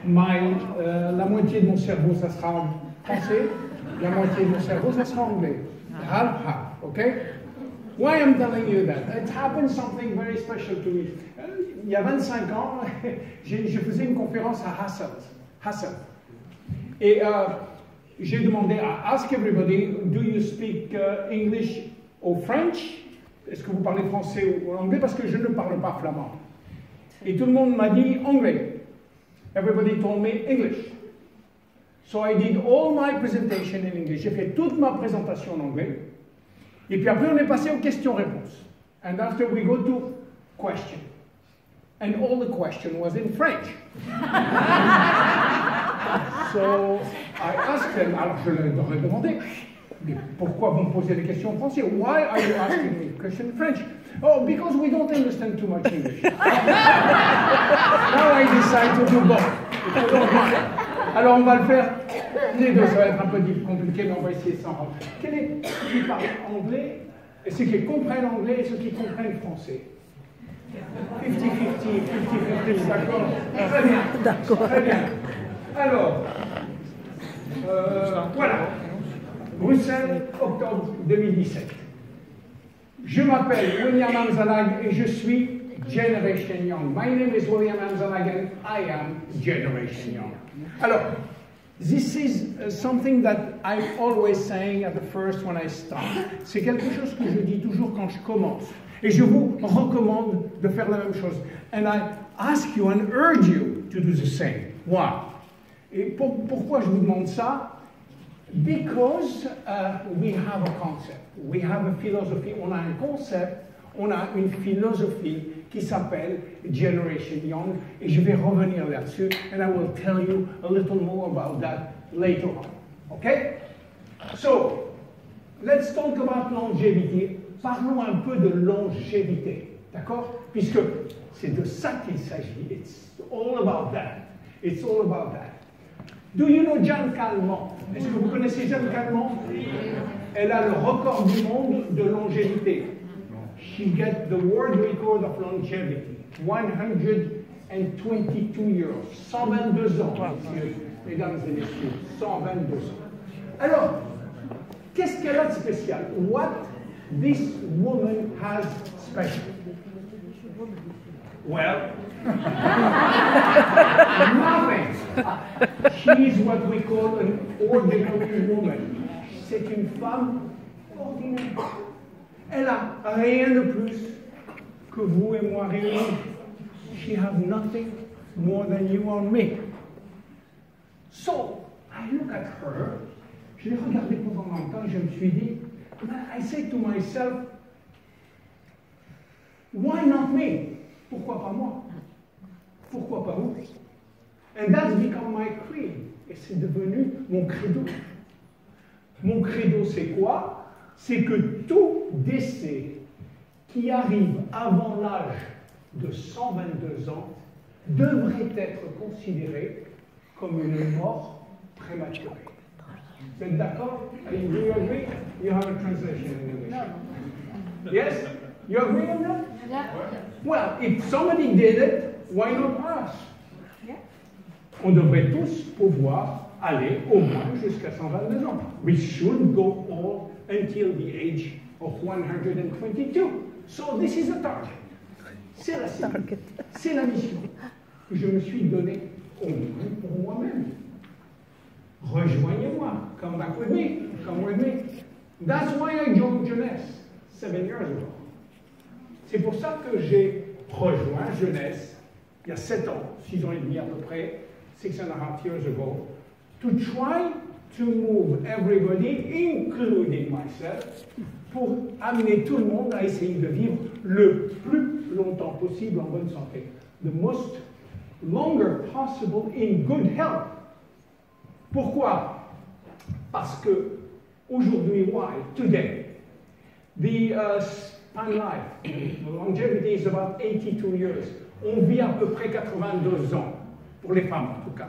La moitié de mon cerveau, ça sera français, la moitié de mon cerveau, ça sera anglais. Half, half, okay? Why I'm telling you that? It happened something very special to me. Il y a 25 ans, je faisais une conférence à Hasselt. Et j'ai demandé à Ask Everybody, do you speak English or French? Est-ce que vous parlez français ou anglais? Parce que je ne parle pas flamand. Et tout le monde m'a dit anglais. Everybody told me English. So I did all my presentation in English. J'ai fait toute ma présentation en anglais. Et puis après, on est passé aux questions-réponses. And after we go to question. And all the question was in French. So I asked them, alors je leur ai demandé, mais pourquoi vous me posez des questions en français? Why are you asking me question in French? Oh, because we don't understand too much English. Now I decide to do both. Alors on va le faire les deux, ça va être un peu compliqué, mais on va essayer sans rentrer. Quel est ceux qui parlent anglais, et ceux qui comprennent anglais et ceux qui comprennent français? 50-50, 50-50, d'accord? Très bien. D'accord. Très bien. Alors, voilà. Bruxelles, octobre 2017. Je m'appelle William Amzalag et je suis Generation Young. My name is William Amzalag and I am Generation Young. Alors, this is something that I'm always saying at the first when I start. C'est quelque chose que je dis toujours quand je commence. Et je vous recommande de faire la même chose. And I ask you and urge you to do the same. Why? Et pourquoi je vous demande ça? Because we have a concept. We have a philosophy. On a un concept, on a une philosophie qui s'appelle Generation Young. Et je vais revenir là-dessus. And I will tell you a little more about that later on. Okay? So, let's talk about longevity. Parlons un peu de longévité. D'accord? Puisque c'est de ça qu'il s'agit. It's all about that. It's all about that. Do you know Jeanne Calment? Est-ce que vous connaissez Jeanne Calment? Elle a le record du monde de longévité. She gets the world record of longevity. 122 years. 122 ans, mesdames et messieurs. 122 ans. Alors, qu'est-ce qu'elle a de spécial? What this woman has special? Well, nothing. She is what we call an ordinary woman. C'est une femme ordinaire. Elle a rien de plus que vous et moi réunis. She has nothing more than you or me. So, I look at her. Je l'ai regardée pendant longtemps et je me suis dit, I say to myself, why not me? Pourquoi pas moi? Pourquoi pas vous? And that's become my creed. Et c'est devenu mon credo. Mon credo, c'est quoi? C'est que tout décès qui arrive avant l'âge de 122 ans devrait être considéré comme une mort prématurée. Vous êtes d'accord? Do you agree? You have a translation in English. Yes? You agree on that? Yeah. Well, if somebody did it, why not us? Yeah. On devrait tous pouvoir aller au moins jusqu'à 122 ans. We should go all until the age of 122. So this is a target. C'est la cible. C'est la mission que je me suis donnée au moins pour moi-même. Rejoignez-moi. Come back with me. Come with me. That's why I joined Jeunesse 7 years ago. C'est pour ça que j'ai rejoint Jeunesse il y a 7 ans, 6 ans et demi à peu près, 6.5 years ago, to try to move everybody, including myself, pour amener tout le monde à essayer de vivre le plus longtemps possible en bonne santé. The most longer possible in good health. Pourquoi? Parce que aujourd'hui, why? Today, the span life, the longevity is about 82 years. On vit à peu près 82 ans, pour les femmes en tout cas.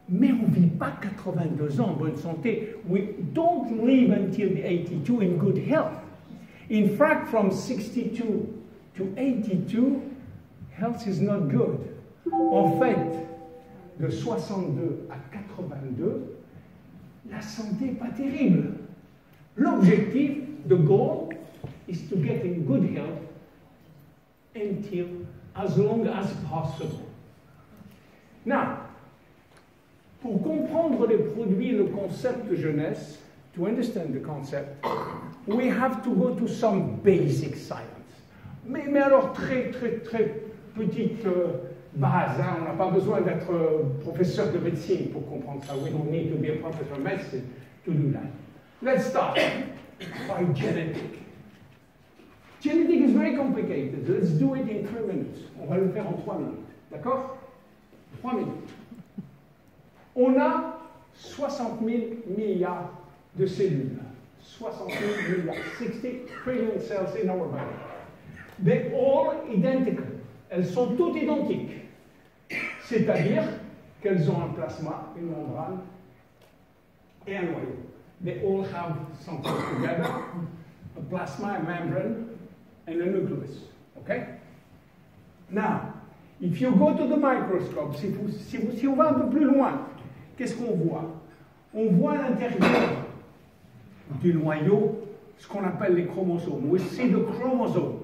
Mais on ne vit pas 82 ans en bonne santé. We don't live until the 82 in good health. In fact, from 62 to 82, health is not good. En fait, de 62 à 82, la santé n'est pas terrible. L'objectif, the goal, is to get in good health until as long as possible. Now, pour comprendre les produits, le concept de jeunesse, to understand the concept, we have to go to some basic science. Mais alors très petite base, hein? On n'a pas besoin d'être professeur de médecine pour comprendre ça. We don't need to be a professor of medicine to do that. Let's start by genetic. Genetic is very complicated. Let's do it in 3 minutes. On va le faire en 3 minutes. D'accord? 3 minutes. On a 60 000 milliards de cellules. 60 000 milliards. 60 trillion cells in our body. They're all identical. Elles sont toutes identiques. C'est-à-dire qu'elles ont un plasma, une membrane et un noyau. They all have something together, a plasma, a membrane, and a nucleus. Okay? Now, if you go to the microscope, si on va un peu plus loin, qu'est-ce qu'on voit? On voit à l'intérieur du noyau ce qu'on appelle les chromosomes. We see the chromosome.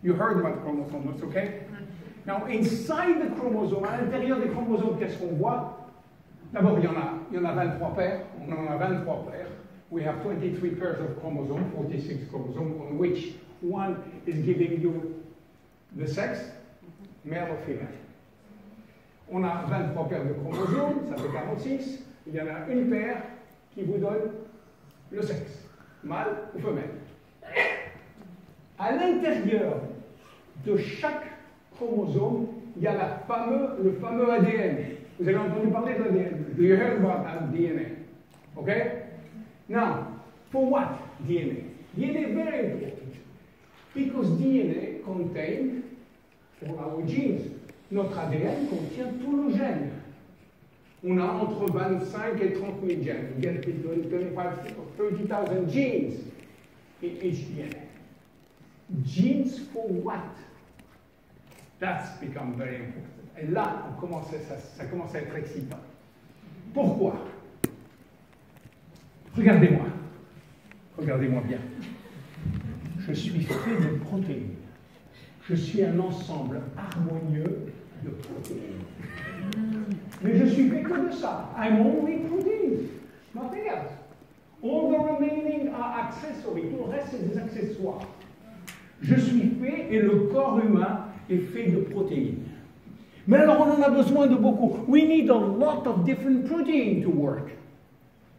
You heard about chromosomes, okay? Now, inside the chromosome, à l'intérieur des chromosomes, qu'est-ce qu'on voit? D'abord, il y en a 23 paires. On en a 23 paires. We have 23 pairs of chromosomes, 46 chromosomes, on which one is giving you the sex, male or female. On a 23 paires de chromosomes, ça fait 46. Il y en a une paire qui vous donne le sexe, mâle ou femelle. À l'intérieur de chaque chromosome, il y a le fameux ADN. Vous avez entendu parler de l'ADN. Do you hear about DNA? Okay? Now, for what DNA? DNA is very important because DNA contains all our genes. Notre ADN contient tous nos gènes. On a entre 25 et 30 000 gènes. We get between 25 or 30,000 genes in each DNA. Genes for what? That's become very important. Et là, ça commence à être excitant. Pourquoi? Regardez-moi. Regardez-moi bien. Je suis fait de protéines. Je suis un ensemble harmonieux de protéines. Mais je suis fait que de ça. I'm only proteins. Nothing else. All the remaining are accessory. Tout le reste, c'est des accessoires. Je suis fait, et le corps humain est fait de protéines. Mais alors on en a besoin de beaucoup. We need a lot of different proteins to work.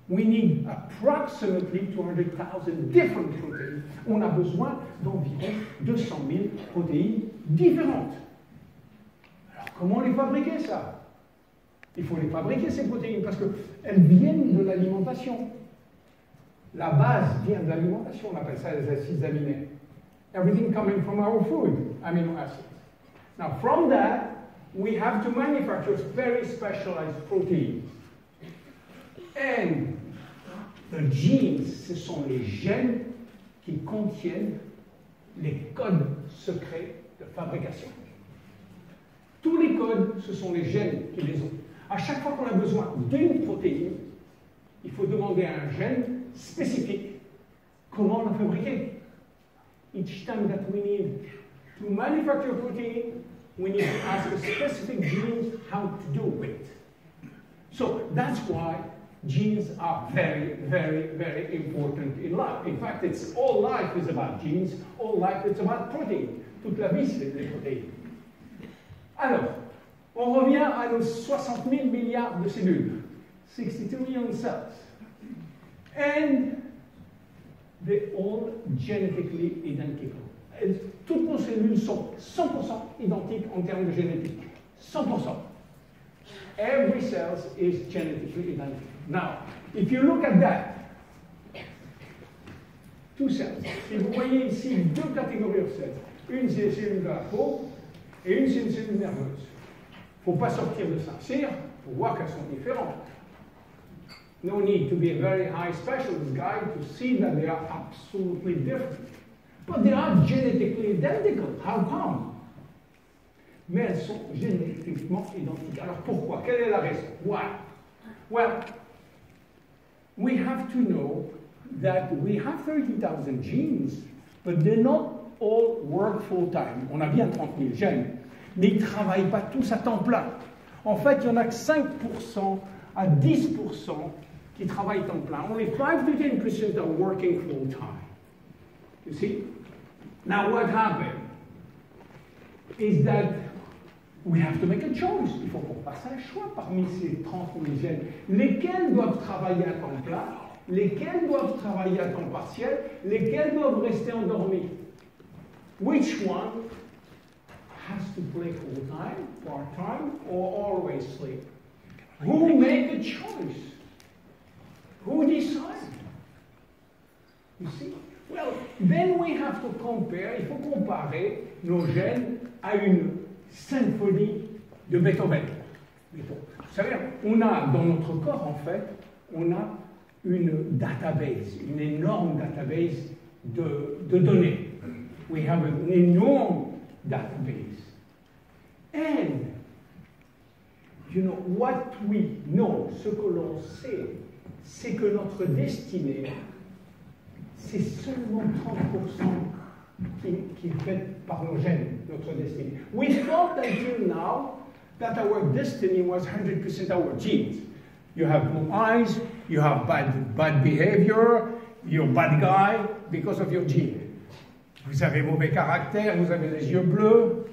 We need approximately 200,000 different proteins. On a besoin d'environ 200 000 protéines différentes. Alors comment les fabriquer ça? Il faut les fabriquer ces protéines parce qu'elles viennent de l'alimentation. La base vient de l'alimentation, on appelle ça les acides aminés. Everything coming from our food, amino acids. Now from that, we have to manufacture very specialized proteins. And the genes, ce sont les gènes qui contiennent les codes secrets de fabrication. Tous les codes, ce sont les gènes qui les ont. À chaque fois qu'on a besoin d'une protéine, il faut demander à un gène spécifique comment la fabriquer. Each time that we need to manufacture protein, we need to ask a specific gene how to do it. So that's why genes are very, very, very important in life. In fact, all life is about genes, all life is about protein. Toute la vie, c'est des protéines. Alors, on revient à nos 60 000 milliards de cellules. 62 million cells. And they're all genetically identical. Toutes nos cellules sont 100% identiques en termes de génétique. 100%. Every cell is genetically identical. Now, if you look at that, two cells. Si vous voyez ici deux catégories de cells, une c'est les cellules de la peau et une c'est une cellule nerveuse. Il ne faut pas sortir de Saint-Cyr pour voir qu'elles sont différentes. No need to be a very high specialist guy to see that they are absolutely different. But they are genetically identical. How come? mais elles sont génétiquement identiques. Alors pourquoi? Quelle est la raison? Why? Well, we have to know that we have 30,000 genes, but they not all work full time. On a bien 30 000 gènes, mais ils ne travaillent pas tous à temps plein. En fait, il n'y en a que 5% à 10% qui travaillent à temps plein. Only 5 to 10% are working full time. You see? Now what happened is that we have to make a choice. Il faut qu'on fasse un choix parmi ces 30 000 gènes. Lesquels doivent travailler à temps plein, lesquels doivent travailler à temps partiel, lesquels doivent rester endormis. Which one has to play full-time, part-time, or always sleep? Who make a choice? Who decides? You see? Well, then we have to compare, il faut comparer nos gènes à une symphonie de Beethoven. Vous savez, on a dans notre corps, en fait, on a une database, une énorme database de données. We have an enormous database. And, you know, what we know, ce que l'on sait, c'est que notre destinée, c'est seulement 30% qui est faite par nos gènes, notre destinée. We thought until now that our destiny was 100% our genes. You have no eyes, you have bad behavior, you're a bad guy because of your gene. Vous avez mauvais caractère, vous avez les yeux bleus,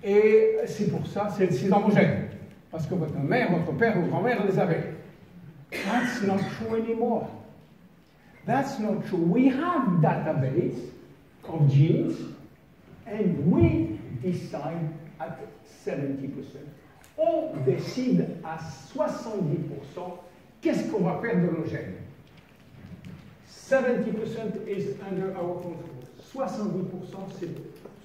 et c'est pour ça, c'est dans vos gènes. Parce que votre mère, votre père, votre grand-mère les avaient. That's not true anymore. That's not true. We have database of genes, and we decide at 70%. On décide à 70% qu'est-ce qu'on va faire de nos gènes. 70% is under our control. 70% c'est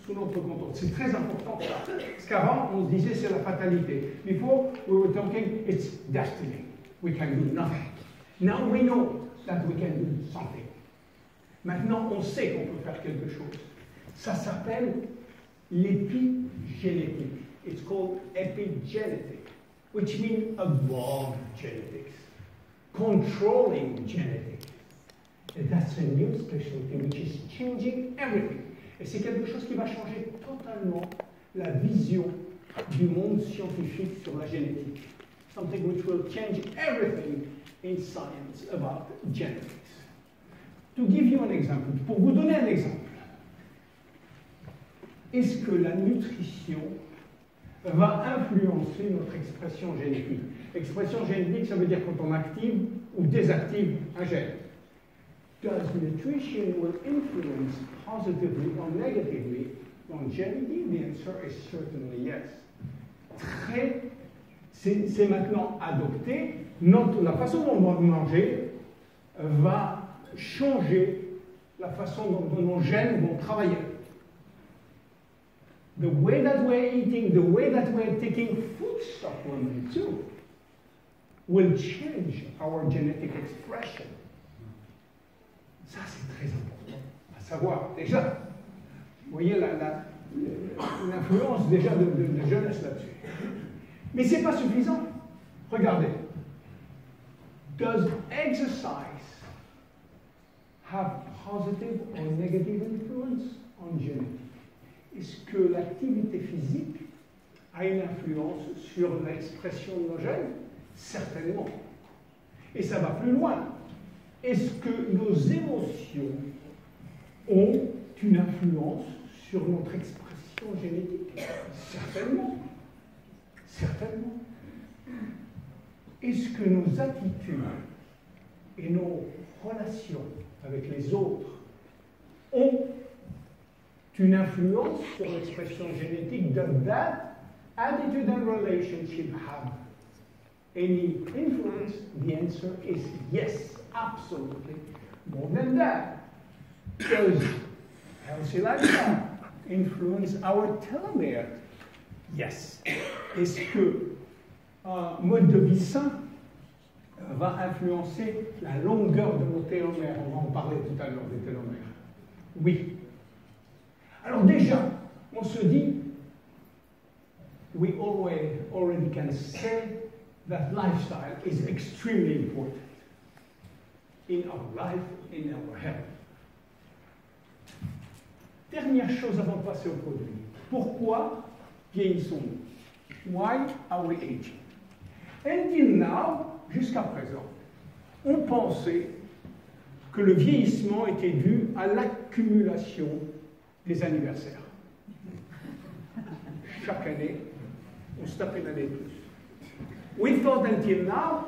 sous notre contrôle. C'est très important ça. Parce qu'avant, on se disait c'est la fatalité. Before, we were talking it's destiny. We can do nothing. Now we know that we can do something. Maintenant, on sait qu'on peut faire quelque chose. Ça s'appelle l'épigénétique. It's called epigenetic, which means above genetics, controlling genetics. And that's a new specialty which is changing everything. Et c'est quelque chose qui va changer totalement la vision du monde scientifique sur la génétique. Something which will change everything in science about genetics. To give you an example, pour vous donner un exemple, est-ce que la nutrition va influencer notre expression génétique? Expression génétique, ça veut dire quand on active ou désactive un gène. Does nutrition will influence positively or negatively longevity? The answer is certainly yes. C'est maintenant adopté. La façon dont on va manger va changer la façon dont nos gènes vont travailler. The way that we're eating, the way that we're taking food supplements too, will change our genetic expression. Ça, c'est très important à savoir. Déjà, vous voyez l'influence déjà de jeunesse là-dessus. Mais ce n'est pas suffisant. Regardez. Does exercise have positive or negative influence on genetics? Est-ce que l'activité physique a une influence sur l'expression de nos gènes? Certainement. Et ça va plus loin. Est-ce que nos émotions ont une influence sur notre expression génétique? Certainement. Certainement. Est-ce que nos attitudes et nos relations avec les autres ont une influence sur l'expression génétique? Does that attitude and relationship have any influence? The answer is yes, absolutely. More than that, does healthy lifestyle influence our telomere? Yes. Est-ce que un mode de vie sain va influencer la longueur de nos télomères? On va en parler tout à l'heure des télomères. Oui. Alors déjà, on se dit, we already can say that lifestyle is extremely important in our life, in our health. Dernière chose avant de passer au produit. Pourquoi vieillissons-nous? Why are we aging? Until now, jusqu'à présent, on pensait que le vieillissement était dû à l'accumulation des anniversaires. Chaque année, on se tape une année de plus. We thought until now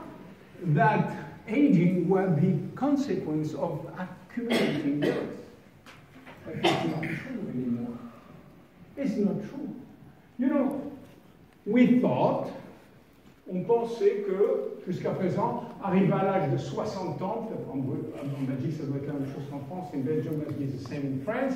that aging was the consequence of accumulating years. But it's not true anymore. It's not true. You know, we thought, on pensait que, jusqu'à présent, arrivé à l'âge de 60 ans, en Belgique ça doit être la même chose qu'en France, in Belgium it is the same in France,